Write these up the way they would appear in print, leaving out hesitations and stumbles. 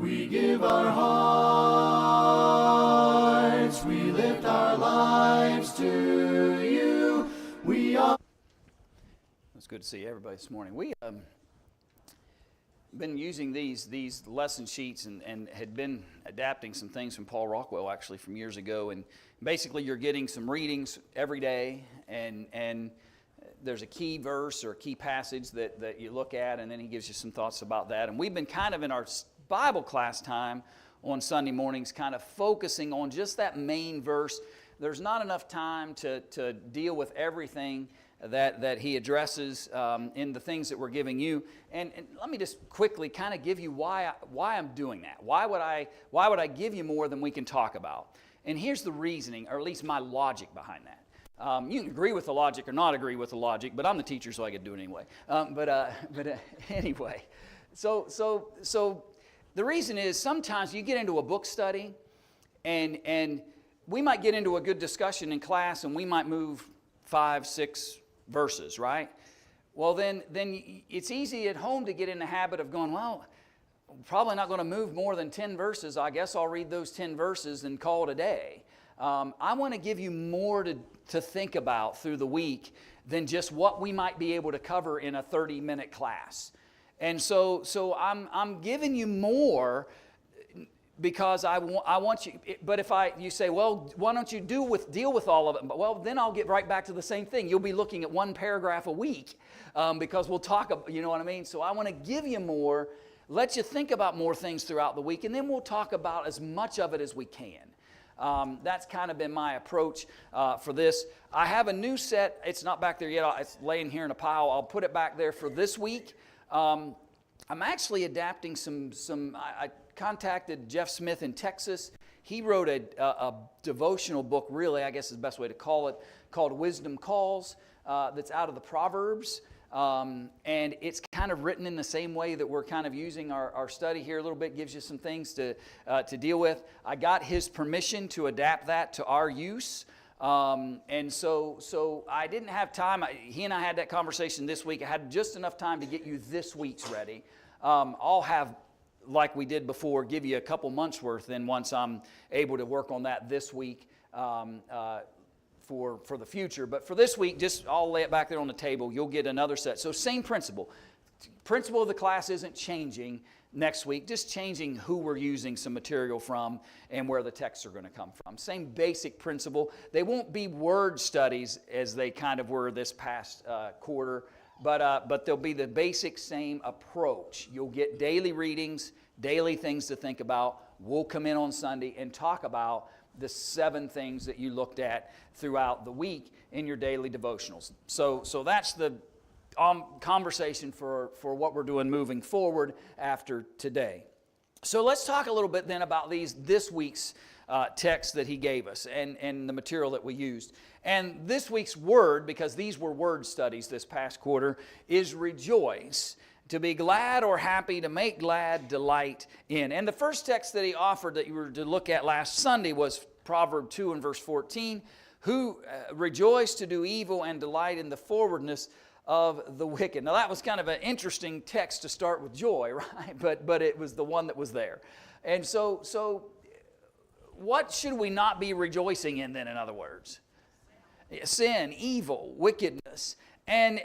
We give our hearts, we lift our lives to you. We are. It's good to see everybody this morning. We been using these lesson sheets and had been adapting some things from Paul Rockwell actually from years ago. And basically, you're getting some readings every day, and there's a key verse or a key passage that you look at, and then he gives you some thoughts about that. And we've been kind of in our Bible class time on Sunday mornings kind of focusing on just that main verse. There's not enough time to deal with everything that he addresses in the things that we're giving you. And let me just quickly kind of give you why I'm doing that. Why would I give you more than we can talk about? And here's the reasoning, or at least my logic behind that. You can agree with the logic or not agree with the logic, but I'm the teacher, so I get to do it anyway. Anyway, so the reason is sometimes you get into a book study, and we might get into a good discussion in class, and we might move 5, 6 verses, right? Well, then it's easy at home to get in the habit of going, well, I'm probably not going to move more than 10 verses. I guess I'll read those 10 verses and call it a day. I want to give you more to think about through the week than just what we might be able to cover in a 30-minute class. And so I'm giving you more because I want you. But if you say, well, why don't you deal with all of it? Well, then I'll get right back to the same thing. You'll be looking at one paragraph a week because we'll talk about, you know what I mean? So I want to give you more, let you think about more things throughout the week, and then we'll talk about as much of it as we can. That's kind of been my approach for this. I have a new set. It's not back there yet. It's laying here in a pile. I'll put it back there for this week. I'm actually adapting I contacted Jeff Smith in Texas. He wrote a devotional book, really, I guess is the best way to call it, called Wisdom Calls, that's out of the Proverbs. And it's kind of written in the same way that we're kind of using our study here a little bit, gives you some things to deal with. I got his permission to adapt that to our use. And so I didn't have time. He and I had that conversation this week. I had just enough time to get you this week's ready. I'll have, like we did before, give you a couple months worth then once I'm able to work on that this week for the future. But for this week, I'll lay it back there on the table. You'll get another set. So same principle. Principle of the class isn't changing next week, just changing who we're using some material from and where the texts are going to come from. Same basic principle. They won't be word studies as they kind of were this past quarter, but they'll be the basic same approach. You'll get daily readings, daily things to think about. We'll come in on Sunday and talk about the 7 things that you looked at throughout the week in your daily devotionals. So that's the conversation for what we're doing moving forward after today. So let's talk a little bit then about this week's text that he gave us and the material that we used. And this week's word, because these were word studies this past quarter, is rejoice. To be glad or happy, to make glad, delight in. And the first text that he offered that you were to look at last Sunday was Proverbs 2 and verse 14. Who rejoice to do evil and delight in the forwardness of the wicked. Now that was kind of an interesting text to start with joy, right? But it was the one that was there. And so what should we not be rejoicing in then, in other words? Sin, evil, wickedness. And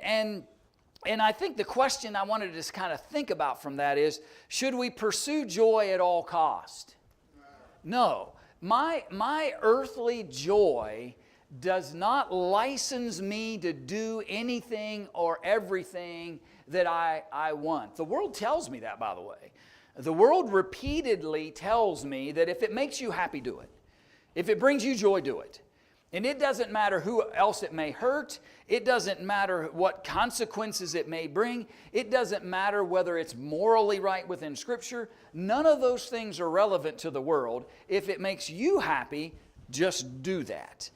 I think the question I wanted to just kind of think about from that is, should we pursue joy at all cost? No. My earthly joy does not license me to do anything or everything that I want. The world tells me that, by the way. The world repeatedly tells me that if it makes you happy, do it. If it brings you joy, do it. And it doesn't matter who else it may hurt. It doesn't matter what consequences it may bring. It doesn't matter whether it's morally right within Scripture. None of those things are relevant to the world. If it makes you happy, just do that.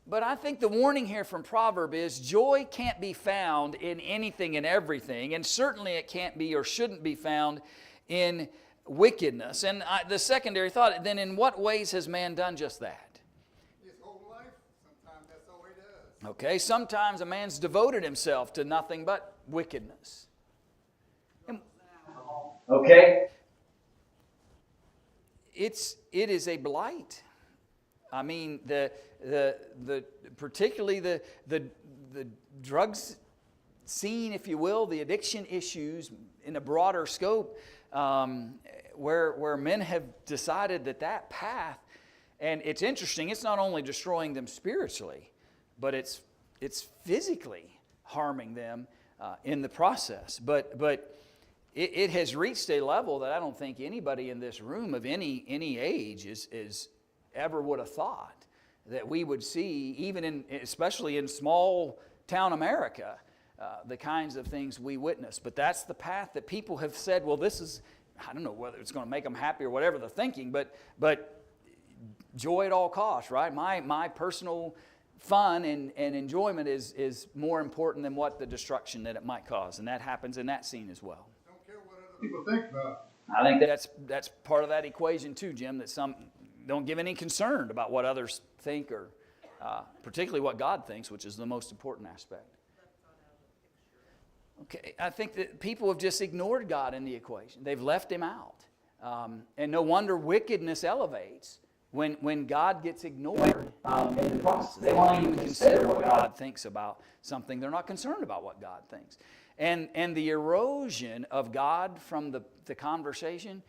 But I think the warning here from Proverb is joy can't be found in anything and everything, and certainly it can't be or shouldn't be found in wickedness. And the secondary thought, then in what ways has man done just that? His whole life, sometimes that's all he does. Okay, sometimes a man's devoted himself to nothing but wickedness. Okay? it is a blight. I mean, particularly the drugs scene, if you will, the addiction issues in a broader scope, where men have decided that path, and it's interesting. It's not only destroying them spiritually, but it's physically harming them in the process. But it has reached a level that I don't think anybody in this room of any age is ever would have thought that we would see, even especially in small town America, the kinds of things we witness. But that's the path that people have said, well, this is, I don't know whether it's going to make them happy or whatever they're thinking, but joy at all costs, right? My personal fun and enjoyment is more important than what the destruction that it might cause. And that happens in that scene as well. Don't care what other people think about. I think that's part of that equation too, Jim, that some don't give any concern about what others think, or particularly what God thinks, which is the most important aspect. Okay, I think that people have just ignored God in the equation. They've left Him out. And no wonder wickedness elevates when God gets ignored in the process. They won't even consider what God thinks about something. They're not concerned about what God thinks. And the erosion of God from the conversation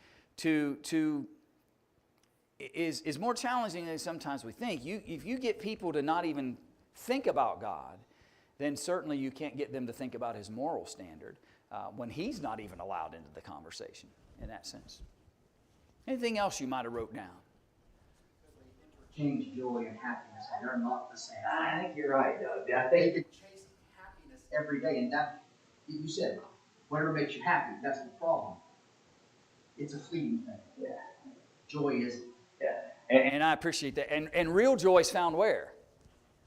is more challenging than sometimes we think. If you get people to not even think about God, then certainly you can't get them to think about His moral standard when He's not even allowed into the conversation in that sense. Anything else you might have wrote down? Change joy and happiness, and they're not the same. I think you're right, Doug. I They think could chase happiness every day, and that, you said, whatever makes you happy, that's the problem. It's a fleeting thing. Yeah. Joy isn't. Yeah. And I appreciate that. And real joy is found where?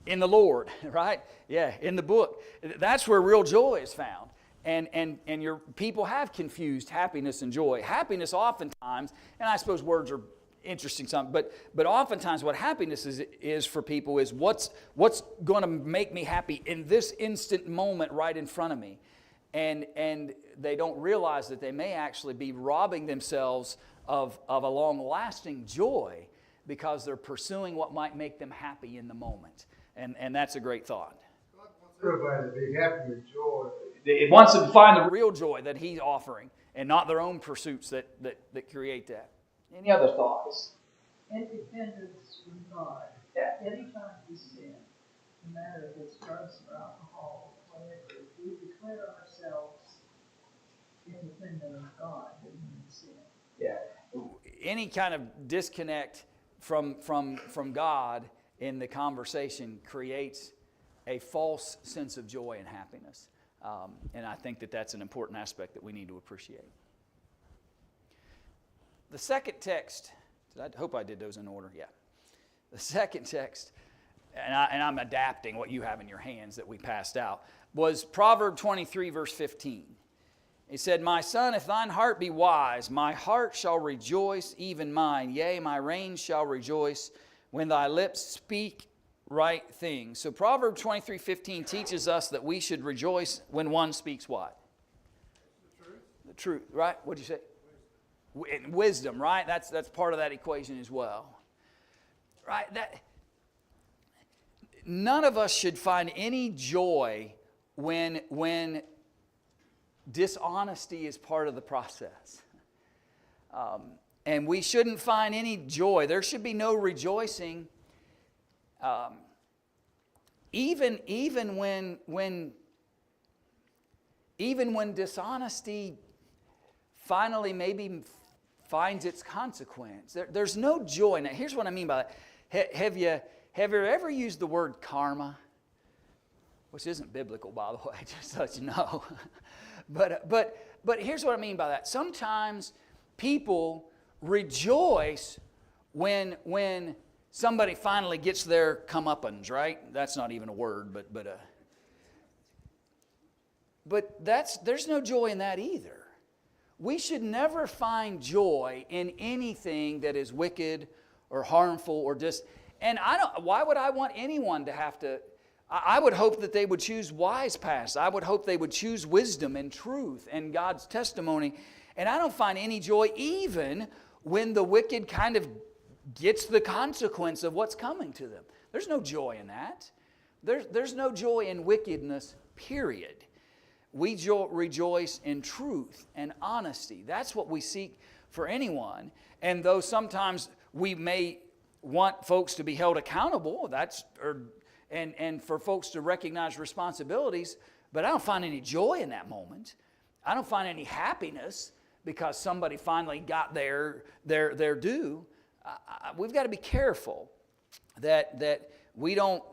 In the Lord, right? Yeah, in the book. That's where real joy is found. And your people have confused happiness and joy. Happiness oftentimes, and I suppose words are interesting something, but oftentimes what happiness is for people is what's going to make me happy in this instant moment right in front of me. And they don't realize that they may actually be robbing themselves of a long-lasting joy because they're pursuing what might make them happy in the moment. And that's a great thought. God wants everybody to be happy with joy. It wants them to find the real joy that He's offering and not their own pursuits that create that. Any other thoughts? Independence from God. Yeah. Anytime we sin, no matter if it's drugs or alcohol, whatever, we declare ourselves independent of God, then we sin. Yeah. Any kind of disconnect from God in the conversation creates a false sense of joy and happiness. And I think that's an important aspect that we need to appreciate. The second text, I hope I did those in order, yeah. The second text, and I'm adapting what you have in your hands that we passed out, was Proverbs 23, verse 15. He said, "My son, if thine heart be wise, my heart shall rejoice, even mine. Yea, my reins shall rejoice when thy lips speak right things." So Proverbs 23:15 teaches us that we should rejoice when one speaks what? The truth, right? What'd you say? Wisdom, right? That's part of that equation as well. Right? None of us should find any joy when dishonesty is part of the process. And we shouldn't find any joy. There should be no rejoicing. Even when dishonesty finally maybe finds its consequence, there's no joy. Now, here's what I mean by that. Have you ever used the word karma? Which isn't biblical, by the way, just so you know. But here's what I mean by that. Sometimes people rejoice when somebody finally gets their comeuppance, right? That's not even a word, but there's no joy in that either. We should never find joy in anything that is wicked or harmful or why would I want anyone to have to? I would hope that they would choose wise paths. I would hope they would choose wisdom and truth and God's testimony. And I don't find any joy even when the wicked kind of gets the consequence of what's coming to them. There's no joy in that. There's no joy in wickedness, period. We rejoice in truth and honesty. That's what we seek for anyone. And though sometimes we may want folks to be held accountable, and for folks to recognize responsibilities, but I don't find any joy in that moment. I don't find any happiness because somebody finally got their due. We've got to be careful that we don't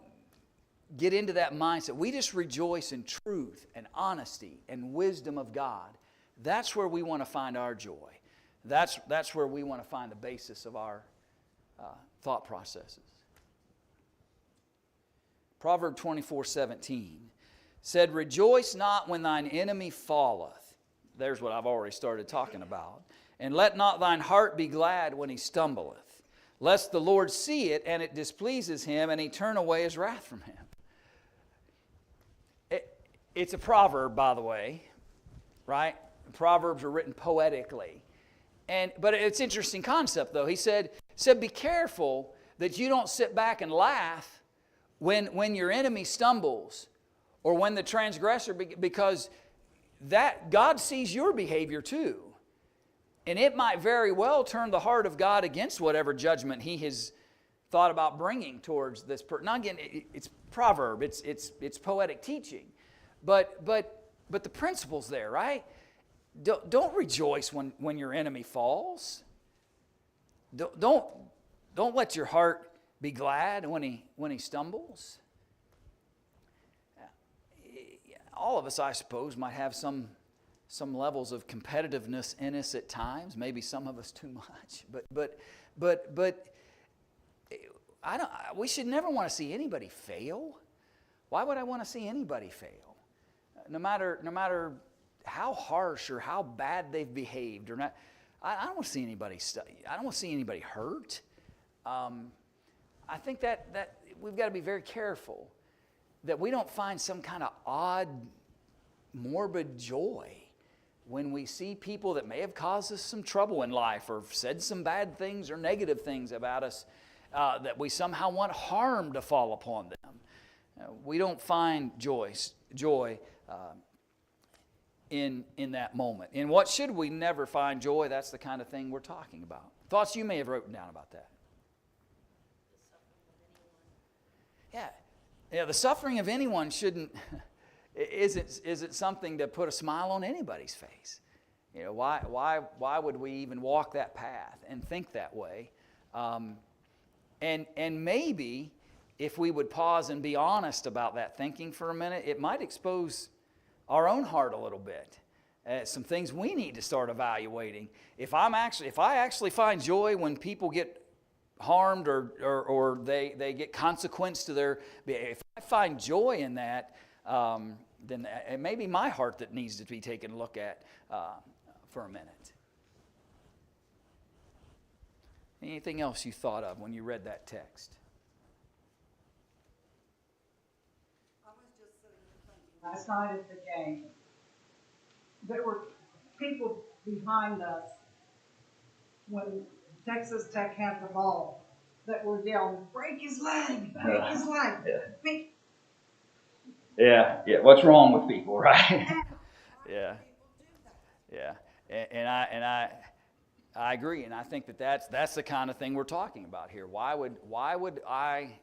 get into that mindset. We just rejoice in truth and honesty and wisdom of God. That's where we want to find our joy. That's where we want to find the basis of our thought processes. Proverbs 24:17 said, "Rejoice not when thine enemy falleth." There's what I've already started talking about. "And let not thine heart be glad when he stumbleth, lest the Lord see it, and it displeases him, and he turn away his wrath from him." It's a proverb, by the way, right? Proverbs are written poetically. But it's an interesting concept, though. He said, be careful that you don't sit back and laugh when your enemy stumbles or when the transgressor, because that God sees your behavior too. And it might very well turn the heart of God against whatever judgment he has thought about bringing towards this person. Now again, it's proverb, it's poetic teaching. But the principle's there, right? Don't rejoice when your enemy falls. Don't let your heart be glad when he stumbles. All of us, I suppose, might have some levels of competitiveness in us at times. Maybe some of us too much. But we should never want to see anybody fail. Why would I want to see anybody fail? No matter how harsh or how bad they've behaved or not, I don't want to see anybody I don't want to see anybody hurt. I think that we've got to be very careful that we don't find some kind of odd, morbid joy when we see people that may have caused us some trouble in life or said some bad things or negative things about us, that we somehow want harm to fall upon them. We don't find joy in that moment. In what should we never find joy? That's the kind of thing we're talking about. Thoughts you may have written down about that? Yeah, the suffering of anyone isn't something to put a smile on anybody's face. You know, why would we even walk that path and think that way? And maybe if we would pause and be honest about that thinking for a minute, it might expose our own heart a little bit. Some things we need to start evaluating. If I actually find joy when people get harmed or they get consequence to their, if I find joy in that, then it may be my heart that needs to be taken a look at for a minute. Anything else you thought of when you read that text? Last night at the game, there were people behind us when Texas Tech had the ball that were yelling, "Break his leg! Break his leg!" Yeah. What's wrong with people, right? Yeah. And I agree, and I think that's the kind of thing we're talking about here. Why would I,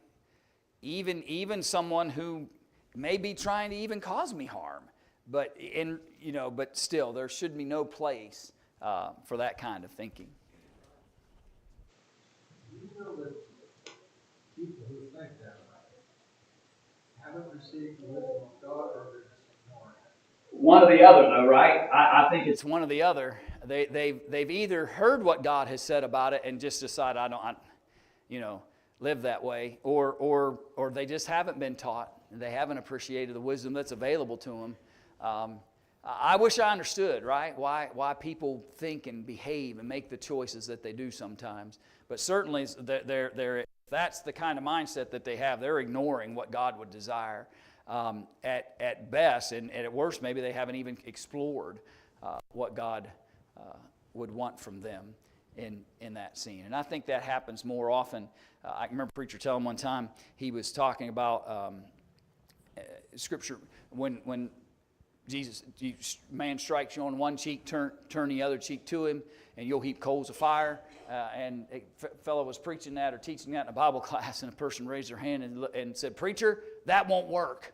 even someone who may be trying to even cause me harm, but still there should be no place for that kind of thinking. You know that people who think that haven't received the wisdom of God, or they're just ignoring it. One or the other, though, right? I think it's one or the other. They've either heard what God has said about it and just decide I don't live that way, or they just haven't been taught. They haven't appreciated the wisdom that's available to them. I wish I understood, right? Why people think and behave and make the choices that they do sometimes. But certainly, that's the kind of mindset that they have. They're ignoring what God would desire at best, and at worst, maybe they haven't even explored what God would want from them. in that scene. And I think that happens more often. I remember a preacher telling one time, he was talking about Scripture, when Jesus, man strikes you on one cheek, turn the other cheek to him, and you'll heap coals of fire. And a fellow was preaching that or teaching that in a Bible class, and a person raised their hand and said, "Preacher, that won't work."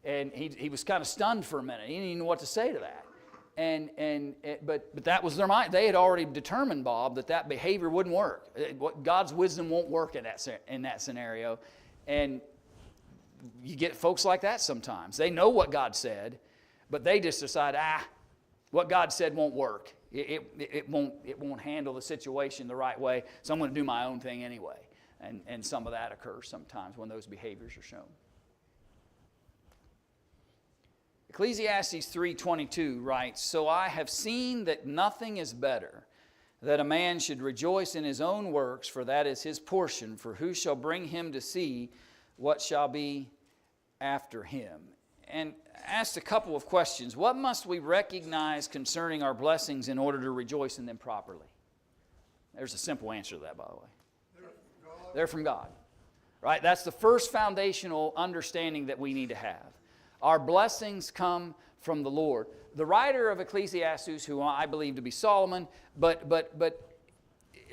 And he was kind of stunned for a minute. He didn't even know what to say to that. But that was their mind. They had already determined, Bob, that behavior wouldn't work. God's wisdom won't work in that scenario. And you get folks like that sometimes. They know what God said, but they just decide, what God said won't work. It won't handle the situation the right way, so I'm going to do my own thing anyway. And some of that occurs sometimes when those behaviors are shown. Ecclesiastes 3:22 writes, "So I have seen that nothing is better, that a man should rejoice in his own works, for that is his portion. For who shall bring him to see what shall be after him?" And asked a couple of questions. What must we recognize concerning our blessings in order to rejoice in them properly? There's a simple answer to that, by the way. They're from God. Right? That's the first foundational understanding that we need to have. Our blessings come from the Lord. The writer of Ecclesiastes, who I believe to be Solomon, but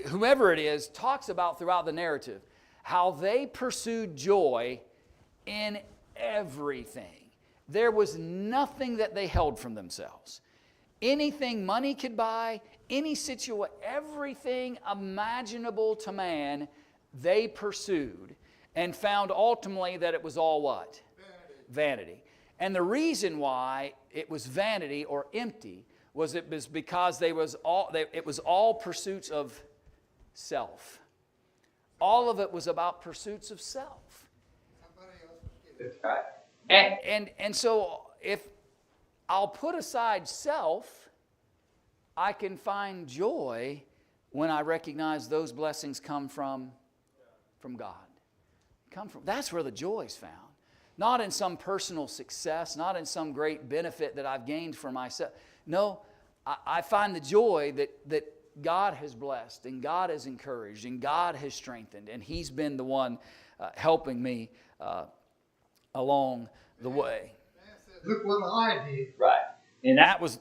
whoever it is, talks about throughout the narrative how they pursued joy in everything. There was nothing that they held from themselves. Anything money could buy, any situation, everything imaginable to man, they pursued and found ultimately that it was all what? Vanity. And the reason why it was vanity or empty was because it was all pursuits of self. All of it was about pursuits of self. That's right. And so if I'll put aside self, I can find joy when I recognize those blessings come from God. That's where the joy is found. Not in some personal success, not in some great benefit that I've gained for myself. No, I find the joy that God has blessed and God has encouraged and God has strengthened, and He's been the one helping me along the way. Look what I did. Right. And that was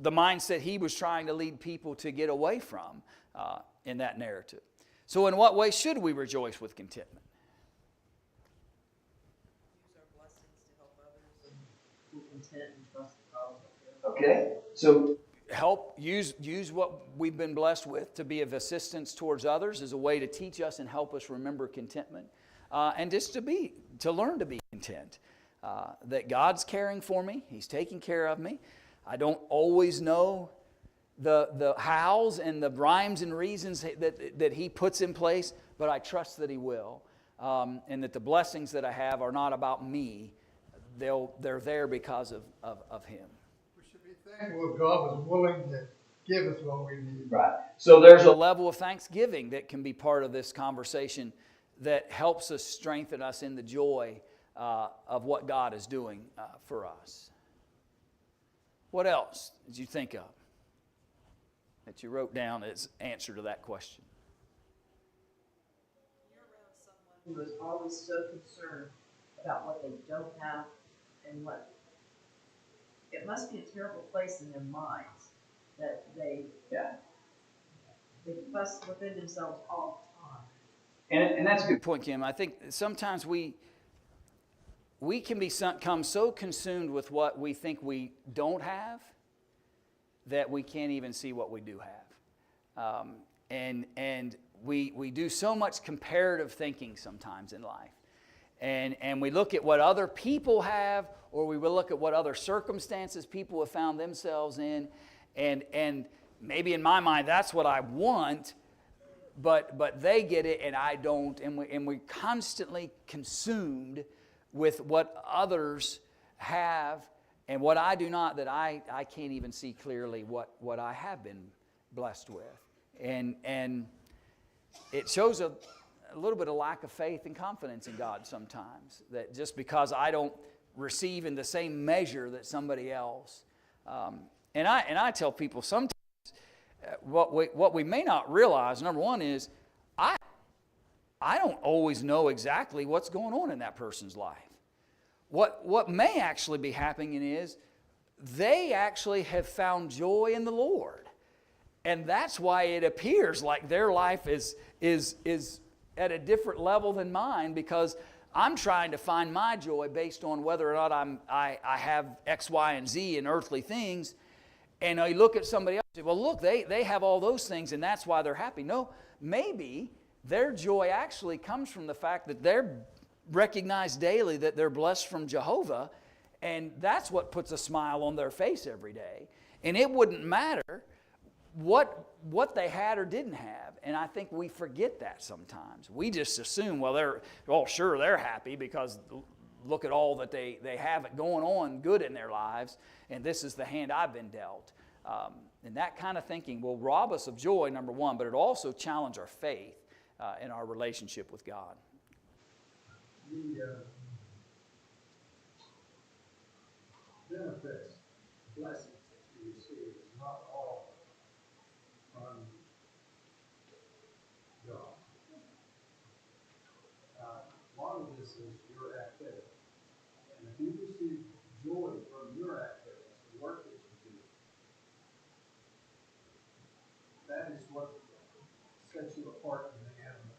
the mindset he was trying to lead people to get away from in that narrative. So in what way should we rejoice with contentment? Use our blessings to help others and be content and trust God. Okay. So use what we've been blessed with to be of assistance towards others as a way to teach us and help us remember contentment. And just to learn to be content. That God's caring for me. He's taking care of me. I don't always know the hows and the rhymes and reasons that He puts in place, but I trust that He will. And that the blessings that I have are not about me. They're there because of Him. We should be thankful that God was willing to give us what we need. Right. So there's a level of thanksgiving that can be part of this conversation that helps us strengthen us in the joy of what God is doing for us. What else did you think of that you wrote down as answer to that question? You're around someone who is always so concerned about what they don't have and what. It must be a terrible place in their minds that they fuss within themselves all the time. And that's a good point, Kim. I think sometimes we can become so consumed with what we think we don't have that we can't even see what we do have. And we do so much comparative thinking sometimes in life. And we look at what other people have, or we will look at what other circumstances people have found themselves in. And maybe in my mind, that's what I want, but they get it and I don't. And we're constantly consumed with what others have and what I do not, that I can't even see clearly what I have been blessed with. And it shows a little bit of lack of faith and confidence in God sometimes, that just because I don't receive in the same measure that somebody else. And I tell people sometimes, what we may not realize, number one, is I don't always know exactly what's going on in that person's life. What may actually be happening is they actually have found joy in the Lord. And that's why it appears like their life is at a different level than mine, because I'm trying to find my joy based on whether or not I have X, Y, and Z in earthly things. And I look at somebody else and say, well, look, they have all those things and that's why they're happy. No, maybe their joy actually comes from the fact that they're recognized daily that they're blessed from Jehovah, and that's what puts a smile on their face every day. And it wouldn't matter what they had or didn't have. And I think we forget that sometimes. We just assume, well, they're happy because look at all that they have it going on good in their lives, and this is the hand I've been dealt. And that kind of thinking will rob us of joy, number one, but it'll also challenge our faith in our relationship with God. The benefits, blessings that you receive is not all from God. A lot of this is your activity. And if you receive joy from your activities, the work that you do, that is what sets you apart from the animals.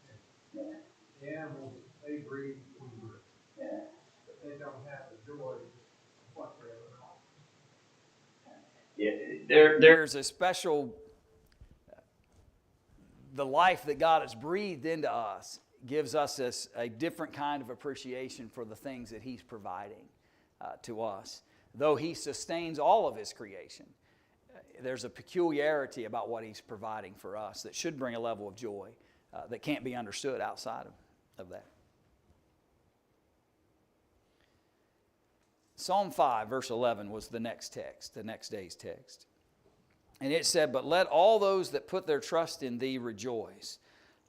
The animals, they breathe, we breathe. But they don't have the joy of what they're about. There's a special, the life that God has breathed into us gives us a different kind of appreciation for the things that He's providing to us. Though He sustains all of His creation, there's a peculiarity about what He's providing for us that should bring a level of joy that can't be understood outside of that. Psalm 5, verse 11 was the next text, the next day's text. And it said, but let all those that put their trust in Thee rejoice.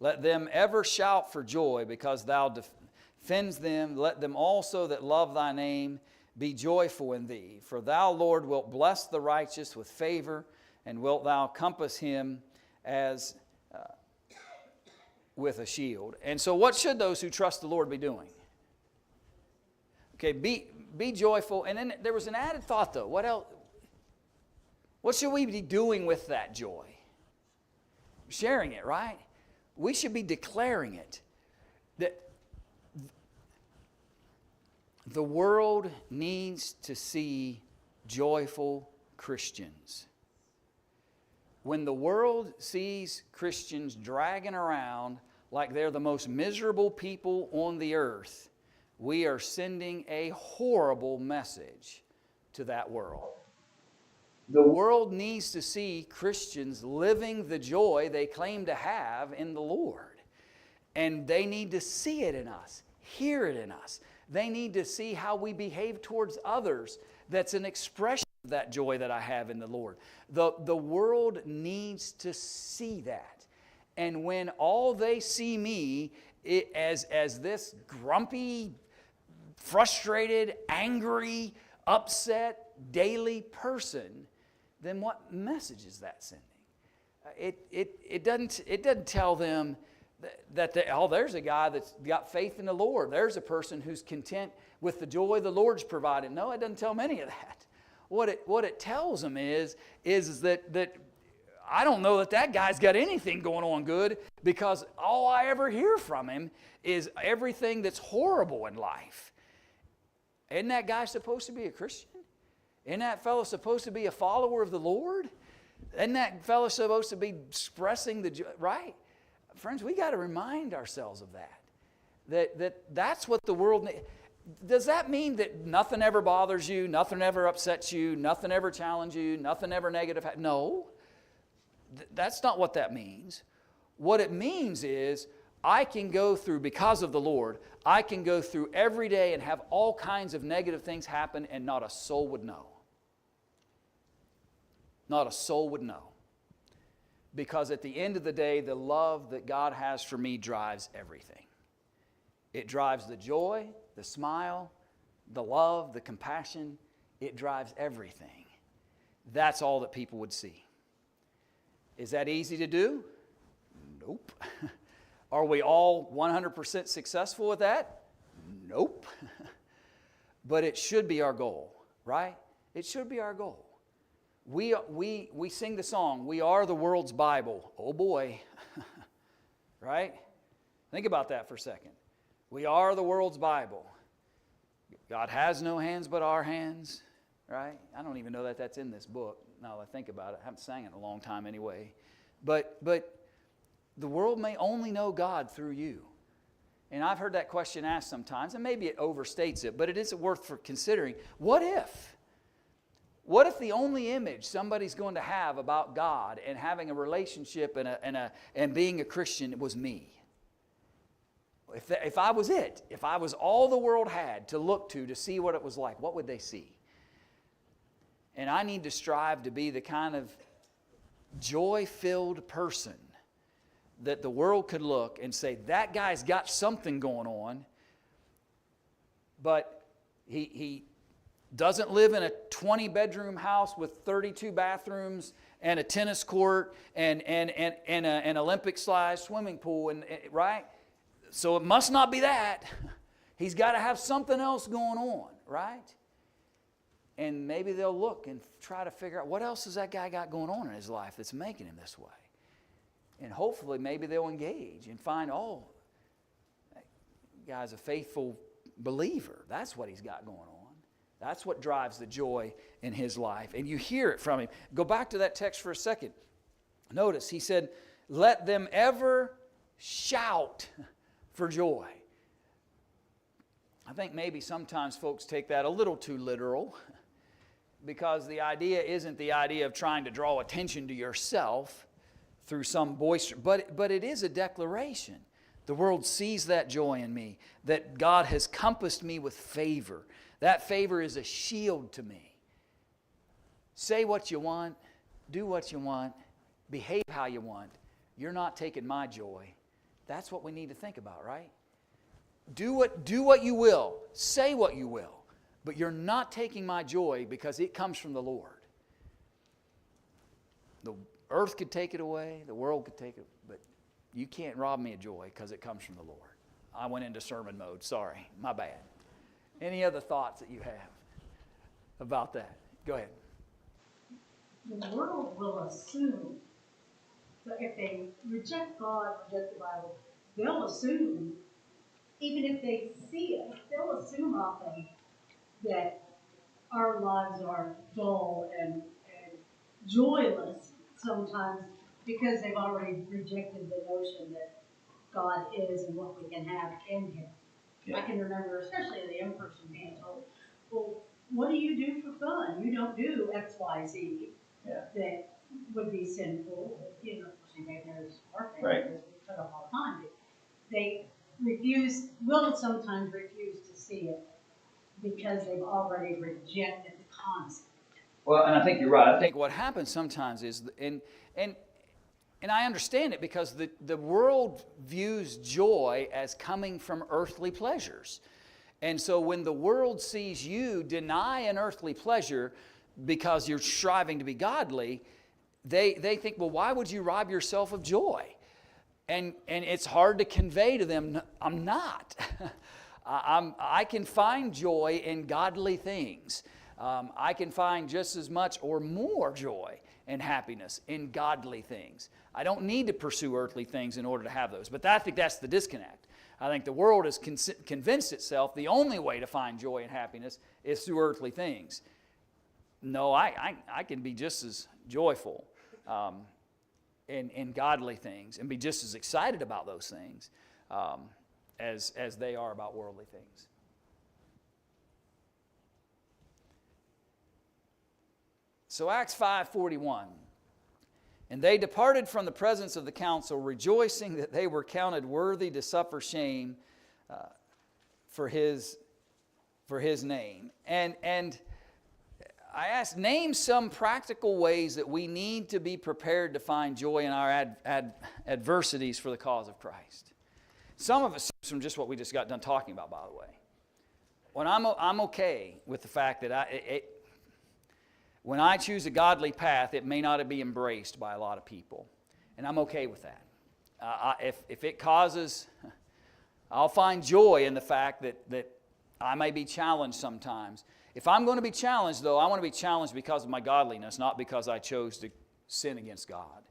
Let them ever shout for joy because Thou defends them. Let them also that love Thy name be joyful in Thee. For Thou, Lord, wilt bless the righteous with favor, and wilt Thou compass him as with a shield. And so what should those who trust the Lord be doing? Okay, be joyful. And then there was an added thought, though. What else? What should we be doing with that joy? Sharing it, right? We should be declaring it. That the world needs to see joyful Christians. When the world sees Christians dragging around like they're the most miserable people on the earth, we are sending a horrible message to that world. The world needs to see Christians living the joy they claim to have in the Lord. And they need to see it in us, hear it in us. They need to see how we behave towards others. That's an expression of that joy that I have in the Lord. The world needs to see that. And when all they see me as this grumpy, frustrated, angry, upset, daily person, then what message is that sending? It doesn't tell them that there's a guy that's got faith in the Lord. There's a person who's content with the joy the Lord's provided. No, it doesn't tell them any of that. What it tells them is that I don't know that guy's got anything going on good, because all I ever hear from him is everything that's horrible in life. Isn't that guy supposed to be a Christian? Isn't that fellow supposed to be a follower of the Lord? Isn't that fellow supposed to be expressing the joy? Right? Friends, we got to remind ourselves of that. That's what the world needs. Does that mean that nothing ever bothers you, nothing ever upsets you, nothing ever challenges you, nothing ever negative? No. That's not what that means. What it means is I can go through, because of the Lord, I can go through every day and have all kinds of negative things happen and not a soul would know. Not a soul would know. Because at the end of the day, the love that God has for me drives everything. It drives the joy, the smile, the love, the compassion. It drives everything. That's all that people would see. Is that easy to do? Nope. Are we all 100% successful with that? Nope. But it should be our goal, right? It should be our goal. We sing the song, we are the world's Bible. Oh boy. Right? Think about that for a second. We are the world's Bible. God has no hands but our hands. Right? I don't even know that that's in this book. Now that I think about it, I haven't sang it in a long time anyway. But the world may only know God through you. And I've heard that question asked sometimes, and maybe it overstates it, but it is worth for considering. What if? What if the only image somebody's going to have about God and having a relationship and being a Christian was me? If I was it, if I was all the world had to look to see what it was like, what would they see? And I need to strive to be the kind of joy-filled person that the world could look and say, that guy's got something going on, but he doesn't live in a 20-bedroom house with 32 bathrooms and a tennis court and an Olympic-sized swimming pool, right? So it must not be that. He's got to have something else going on, right? And maybe they'll look and try to figure out what else has that guy got going on in his life that's making him this way. And hopefully maybe they'll engage and find, oh, that guy's a faithful believer. That's what he's got going on. That's what drives the joy in his life. And you hear it from him. Go back to that text for a second. Notice he said, let them ever shout for joy. I think maybe sometimes folks take that a little too literal, because the idea isn't the idea of trying to draw attention to yourself through some boisterous, but it is a declaration. The world sees that joy in me, that God has compassed me with favor. That favor is a shield to me. Say what you want, do what you want, behave how you want. You're not taking my joy. That's what we need to think about, right? Do what you will, say what you will, but you're not taking my joy because it comes from the Lord. The earth could take it away, the world could take it, but you can't rob me of joy because it comes from the Lord. I went into sermon mode, sorry, my bad. Any other thoughts that you have about that? Go ahead. The world will assume that if they reject God, reject the Bible, they'll assume, even if they see it, they'll assume often that our lives are dull and joyless sometimes because they've already rejected the notion that God is and what we can have in Him. Yeah. I can remember, especially as a young person, being told, well, what do you do for fun? You don't do X, Y, Z that would be sinful. You know, maybe there's our thing, because we cut off all the time. But they will sometimes refuse to see it because they've already rejected the concept. Well, and I think you're right. I think what happens sometimes is, and I understand it, because the world views joy as coming from earthly pleasures. And so when the world sees you deny an earthly pleasure because you're striving to be godly, they think, well, why would you rob yourself of joy? And it's hard to convey to them, I'm not. I can find joy in godly things. I can find just as much or more joy and happiness in godly things. I don't need to pursue earthly things in order to have those. But I think that's the disconnect. I think the world has convinced itself the only way to find joy and happiness is through earthly things. No, I can be just as joyful in godly things and be just as excited about those things as they are about worldly things. So Acts 5:41, and they departed from the presence of the council, rejoicing that they were counted worthy to suffer shame for his name. And I asked, name some practical ways that we need to be prepared to find joy in our adversities for the cause of Christ. Some of it comes from just what we just got done talking about, by the way. When I'm okay with the fact that when I choose a godly path, it may not be embraced by a lot of people. And I'm okay with that. If it causes, I'll find joy in the fact that I may be challenged sometimes. If I'm going to be challenged, though, I want to be challenged because of my godliness, not because I chose to sin against God.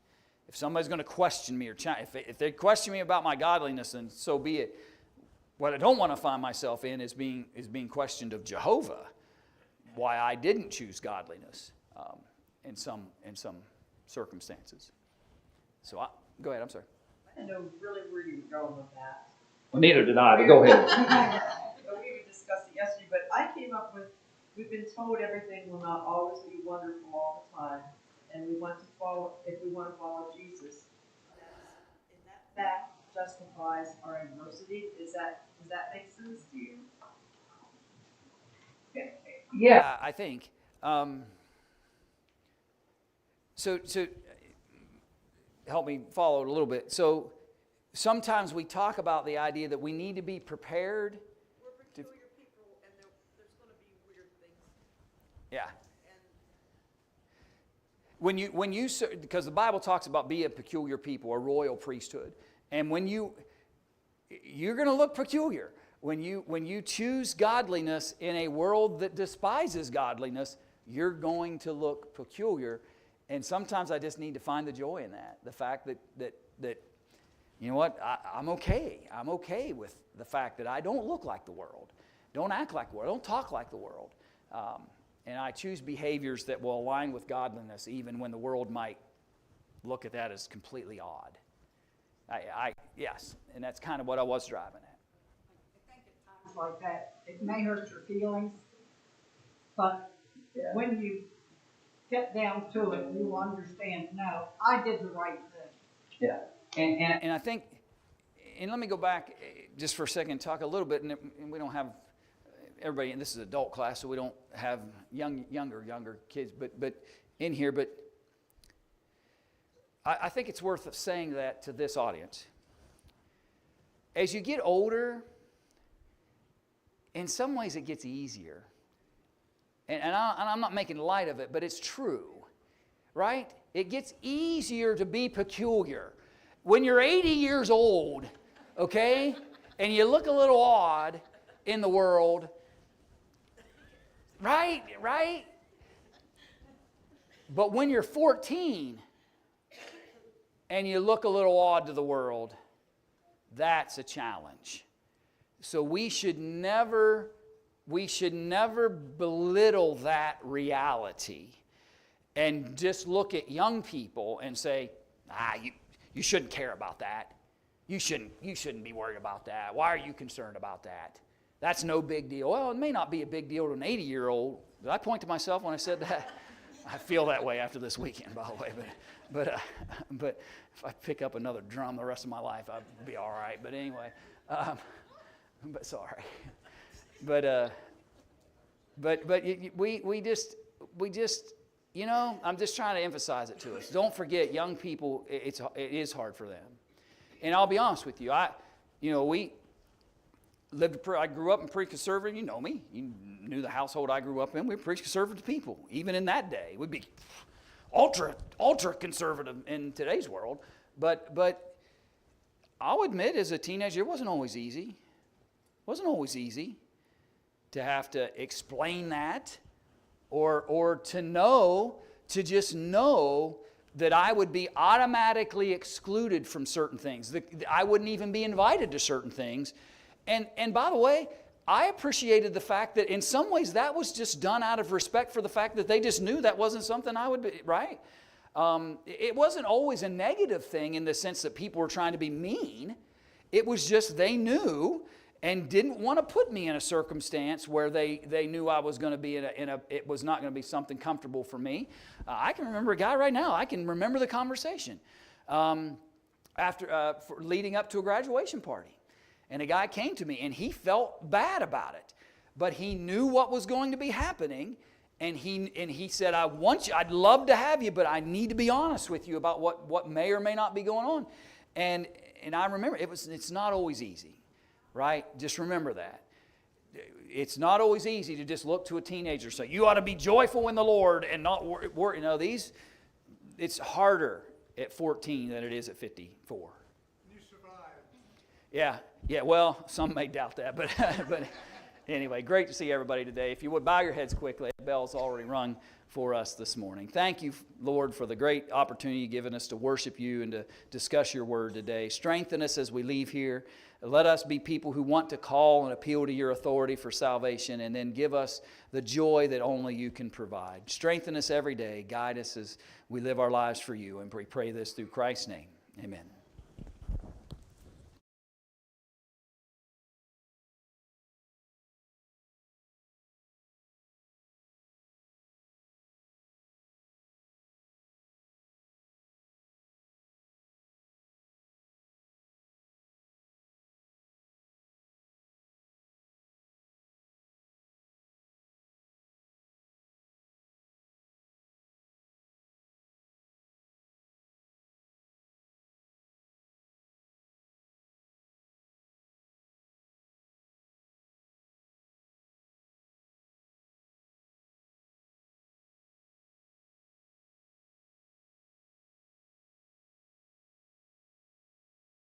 If somebody's going to question me or if they question me about my godliness, then so be it. What I don't want to find myself in is being questioned of Jehovah, why I didn't choose godliness in some circumstances. So go ahead. I'm sorry. I didn't know really where you were going with that. Well, neither did I. But go ahead. But we were discussing yesterday, but I came up with, we've been told everything will not always be wonderful all the time, and we want to follow, if we want to follow Jesus, and that fact justifies our adversity. Does that make sense to you? Yeah, I think. So help me follow it a little bit. So sometimes we talk about the idea that we need to be prepared. We're peculiar people, and there's going to be weird things. Yeah. And When you because the Bible talks about be a peculiar people, a royal priesthood, and when you're going to look peculiar. When you choose godliness in a world that despises godliness, you're going to look peculiar. And sometimes I just need to find the joy in that. The fact that you know what, I'm okay. I'm okay with the fact that I don't look like the world, don't act like the world, don't talk like the world. And I choose behaviors that will align with godliness even when the world might look at that as completely odd. Yes, and that's kind of what I was driving at. Like that, it may hurt your feelings, but when you get down to it, you understand, no, I did the right thing. Yeah. And I think, and let me go back just for a second and talk a little bit, and we don't have everybody, and this is adult class, so we don't have younger kids, but in here, but I think it's worth saying that to this audience. As you get older, in some ways it gets easier. And I'm not making light of it, but it's true, right? It gets easier to be peculiar. When you're 80 years old, okay, and you look a little odd in the world, right? But when you're 14 and you look a little odd to the world, that's a challenge. So we should never belittle that reality and just look at young people and say, you shouldn't care about that. You shouldn't be worried about that. Why are you concerned about that? That's no big deal. Well, it may not be a big deal to an 80-year-old. Did I point to myself when I said that? I feel that way after this weekend, by the way. But if I pick up another drum the rest of my life, I'll be all right. But anyway. But sorry, but we just you know, I'm just trying to emphasize it to us. Don't forget, young people, it is hard for them. And I'll be honest with you, we lived. I grew up in pretty conservative. You know me. You knew the household I grew up in. We were pretty conservative people, even in that day. We'd be ultra conservative in today's world. But I'll admit, as a teenager, it wasn't always easy. It wasn't always easy to have to explain that or to just know that I would be automatically excluded from certain things. I wouldn't even be invited to certain things. And by the way, I appreciated the fact that in some ways that was just done out of respect for the fact that they just knew that wasn't something I would be, right? It wasn't always a negative thing in the sense that people were trying to be mean. It was just they knew and didn't want to put me in a circumstance where they knew I was going to be it was not going to be something comfortable for me. I can remember a guy right now. I can remember the conversation leading up to a graduation party. And a guy came to me and he felt bad about it. But he knew what was going to be happening. And he said, I'd love to have you, but I need to be honest with you about what may or may not be going on. And I remember it's not always easy, right? Just remember that. it's not always easy to just look to a teenager and say, you ought to be joyful in the Lord and not worry. No, it's harder at 14 than it is at 54. You survived. Yeah, well, some may doubt that, but anyway, great to see everybody today. If you would bow your heads quickly, the bell's already rung for us this morning. Thank you, Lord, for the great opportunity you've given us to worship you and to discuss your word today. Strengthen us as we leave here. Let us be people who want to call and appeal to your authority for salvation, and then give us the joy that only you can provide. Strengthen us every day. Guide us as we live our lives for you, and we pray this through Christ's name. Amen.